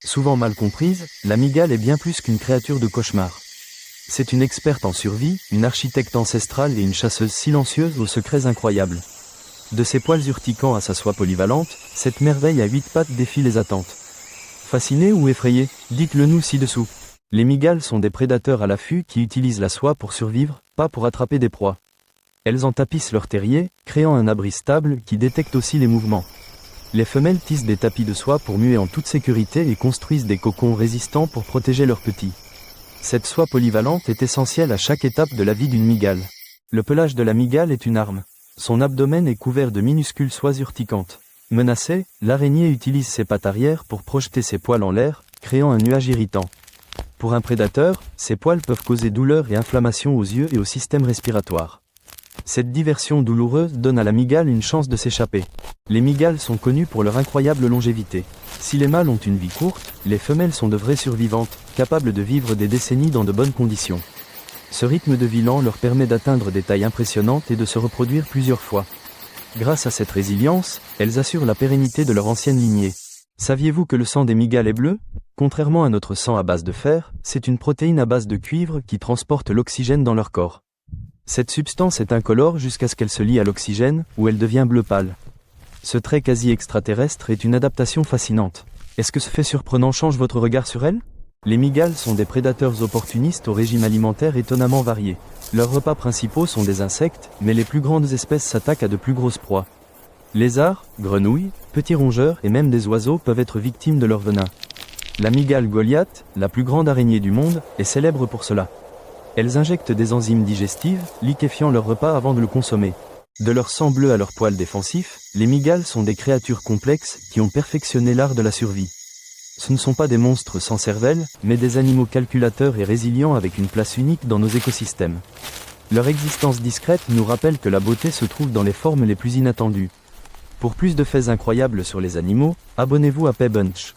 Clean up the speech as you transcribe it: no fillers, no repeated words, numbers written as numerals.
Souvent mal comprise, la mygale est bien plus qu'une créature de cauchemar. C'est une experte en survie, une architecte ancestrale et une chasseuse silencieuse aux secrets incroyables. De ses poils urticants à sa soie polyvalente, cette merveille à 8 pattes défie les attentes. Fasciné ou effrayé, dites-le nous ci-dessous. Les mygales sont des prédateurs à l'affût qui utilisent la soie pour survivre, pas pour attraper des proies. Elles en tapissent leur terrier, créant un abri stable qui détecte aussi les mouvements. Les femelles tissent des tapis de soie pour muer en toute sécurité et construisent des cocons résistants pour protéger leurs petits. Cette soie polyvalente est essentielle à chaque étape de la vie d'une mygale. Le pelage de la mygale est une arme. Son abdomen est couvert de minuscules soies urticantes. Menacée, l'araignée utilise ses pattes arrière pour projeter ses poils en l'air, créant un nuage irritant. Pour un prédateur, ces poils peuvent causer douleur et inflammation aux yeux et au système respiratoire. Cette diversion douloureuse donne à la mygale une chance de s'échapper. Les mygales sont connues pour leur incroyable longévité. Si les mâles ont une vie courte, les femelles sont de vraies survivantes, capables de vivre des décennies dans de bonnes conditions. Ce rythme de vie lent leur permet d'atteindre des tailles impressionnantes et de se reproduire plusieurs fois. Grâce à cette résilience, elles assurent la pérennité de leur ancienne lignée. Saviez-vous que le sang des mygales est bleu ? Contrairement à notre sang à base de fer, c'est une protéine à base de cuivre qui transporte l'oxygène dans leur corps. Cette substance est incolore jusqu'à ce qu'elle se lie à l'oxygène, où elle devient bleu pâle. Ce trait quasi extraterrestre est une adaptation fascinante. Est-ce que ce fait surprenant change votre regard sur elles ? Les mygales sont des prédateurs opportunistes au régime alimentaire étonnamment varié. Leurs repas principaux sont des insectes, mais les plus grandes espèces s'attaquent à de plus grosses proies. Lézards, grenouilles, petits rongeurs et même des oiseaux peuvent être victimes de leur venin. La mygale Goliath, la plus grande araignée du monde, est célèbre pour cela. Elles injectent des enzymes digestives, liquéfiant leur repas avant de le consommer. De leur sang bleu à leurs poils défensifs, les mygales sont des créatures complexes qui ont perfectionné l'art de la survie. Ce ne sont pas des monstres sans cervelle, mais des animaux calculateurs et résilients avec une place unique dans nos écosystèmes. Leur existence discrète nous rappelle que la beauté se trouve dans les formes les plus inattendues. Pour plus de faits incroyables sur les animaux, abonnez-vous à PayBunch.